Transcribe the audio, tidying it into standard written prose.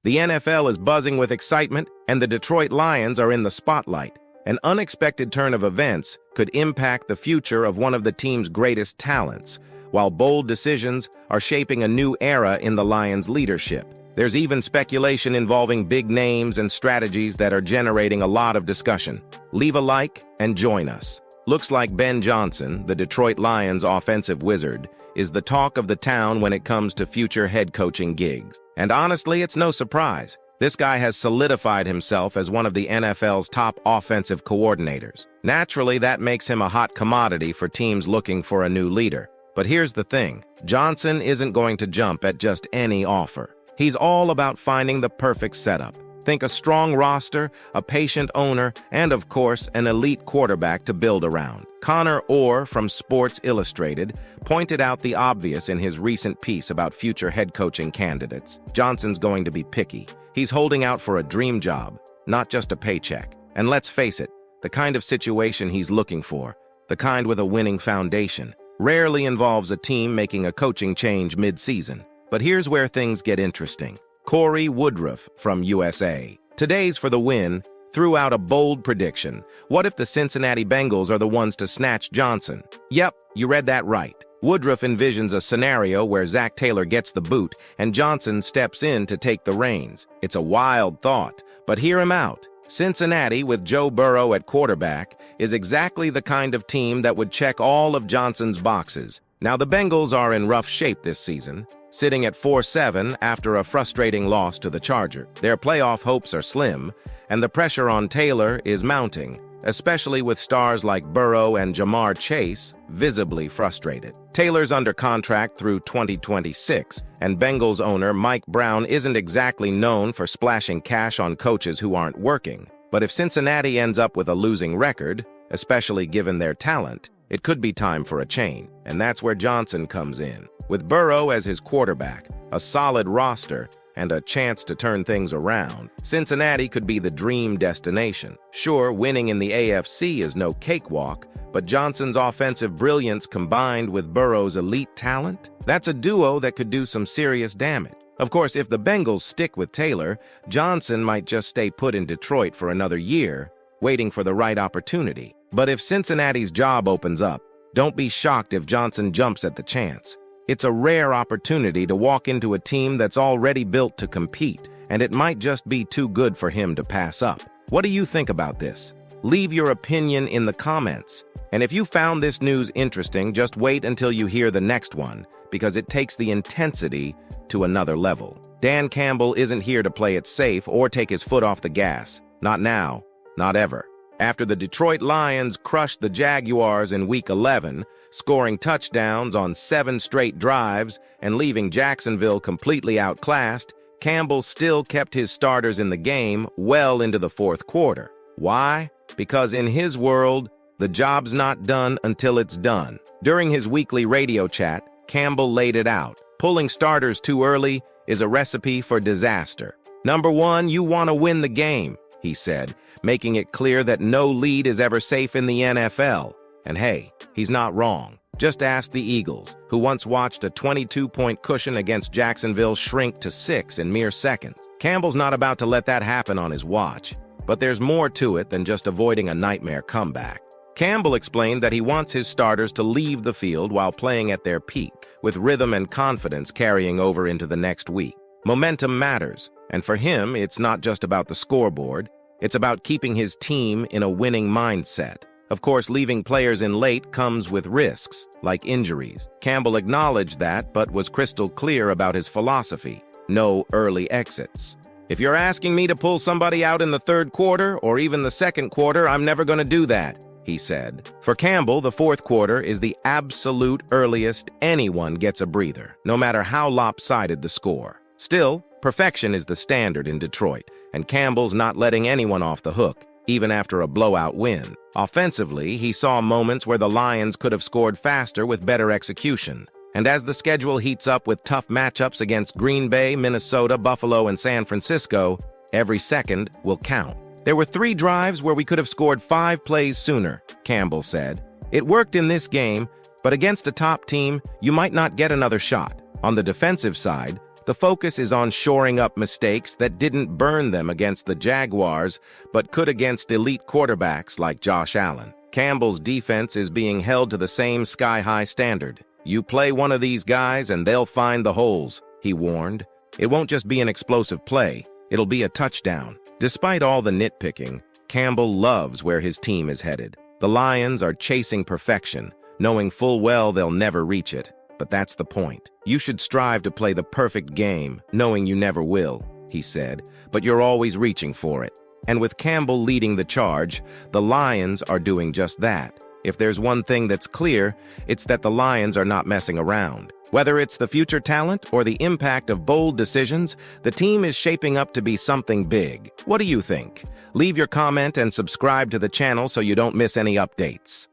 The NFL is buzzing with excitement, and the Detroit Lions are in the spotlight. An unexpected turn of events could impact the future of one of the team's greatest talents, while bold decisions are shaping a new era in the Lions' leadership. There's even speculation involving big names and strategies that are generating a lot of discussion. Leave a like and join us. Looks like Ben Johnson, the Detroit Lions' offensive wizard, is the talk of the town when it comes to future head coaching gigs. And honestly, it's no surprise. This guy has solidified himself as one of the NFL's top offensive coordinators. Naturally, that makes him a hot commodity for teams looking for a new leader. But here's the thing. Johnson isn't going to jump at just any offer. He's all about finding the perfect setup. Think a strong roster, a patient owner, and of course, an elite quarterback to build around. Connor Orr from Sports Illustrated pointed out the obvious in his recent piece about future head coaching candidates. Johnson's going to be picky. He's holding out for a dream job, not just a paycheck. And let's face it, the kind of situation he's looking for, the kind with a winning foundation, rarely involves a team making a coaching change mid-season. But here's where things get interesting. Corey Woodruff from USA Today's for the Win threw out a bold prediction. What if the Cincinnati Bengals are the ones to snatch Johnson? Yep, you read that right. Woodruff envisions a scenario where Zach Taylor gets the boot and Johnson steps in to take the reins. It's a wild thought, but hear him out. Cincinnati, with Joe Burrow at quarterback, is exactly the kind of team that would check all of Johnson's boxes. Now, the Bengals are in rough shape this season, sitting at 4-7 after a frustrating loss to the Chargers. Their playoff hopes are slim, and the pressure on Taylor is mounting, especially with stars like Burrow and Jamar Chase visibly frustrated. Taylor's under contract through 2026, and Bengals owner Mike Brown isn't exactly known for splashing cash on coaches who aren't working. But if Cincinnati ends up with a losing record, especially given their talent, it could be time for a change, and that's where Johnson comes in. With Burrow as his quarterback, a solid roster, and a chance to turn things around, Cincinnati could be the dream destination. Sure, winning in the AFC is no cakewalk, but Johnson's offensive brilliance combined with Burrow's elite talent, that's a duo that could do some serious damage. Of course, if the Bengals stick with Taylor, Johnson might just stay put in Detroit for another year, waiting for the right opportunity. But if Cincinnati's job opens up, don't be shocked if Johnson jumps at the chance. It's a rare opportunity to walk into a team that's already built to compete, and it might just be too good for him to pass up. What do you think about this? Leave your opinion in the comments. And if you found this news interesting, just wait until you hear the next one, because it takes the intensity to another level. Dan Campbell isn't here to play it safe or take his foot off the gas. Not now, not ever. After the Detroit Lions crushed the Jaguars in Week 11, scoring touchdowns on 7 straight drives and leaving Jacksonville completely outclassed, Campbell still kept his starters in the game well into the fourth quarter. Why? Because in his world, the job's not done until it's done. During his weekly radio chat, Campbell laid it out. Pulling starters too early is a recipe for disaster. Number one, you want to win the game, he said, making it clear that no lead is ever safe in the NFL. And hey, he's not wrong. Just ask the Eagles, who once watched a 22-point cushion against Jacksonville shrink to 6 in mere seconds. Campbell's not about to let that happen on his watch. But there's more to it than just avoiding a nightmare comeback. Campbell explained that he wants his starters to leave the field while playing at their peak, with rhythm and confidence carrying over into the next week. Momentum matters, and for him, it's not just about the scoreboard. It's about keeping his team in a winning mindset. Of course, leaving players in late comes with risks, like injuries. Campbell acknowledged that, but was crystal clear about his philosophy. No early exits. If you're asking me to pull somebody out in the third quarter or even the second quarter, I'm never going to do that, he said. For Campbell, the fourth quarter is the absolute earliest anyone gets a breather, no matter how lopsided the score. Still, perfection is the standard in Detroit, and Campbell's not letting anyone off the hook, even after a blowout win. Offensively, he saw moments where the Lions could have scored faster with better execution. And as the schedule heats up with tough matchups against Green Bay, Minnesota, Buffalo, and San Francisco, every second will count. There were 3 drives where we could have scored 5 plays sooner, Campbell said. It worked in this game, but against a top team, you might not get another shot. On the defensive side, The focus is on shoring up mistakes that didn't burn them against the Jaguars, but could against elite quarterbacks like Josh Allen. Campbell's defense is being held to the same sky-high standard. You play one of these guys and they'll find the holes, he warned. It won't just be an explosive play, it'll be a touchdown. Despite all the nitpicking, Campbell loves where his team is headed. The Lions are chasing perfection, knowing full well they'll never reach it. But that's the point. You should strive to play the perfect game, knowing you never will, he said, but you're always reaching for it. And with Campbell leading the charge, the Lions are doing just that. If there's one thing that's clear, it's that the Lions are not messing around. Whether it's the future talent or the impact of bold decisions, the team is shaping up to be something big. What do you think? Leave your comment and subscribe to the channel so you don't miss any updates.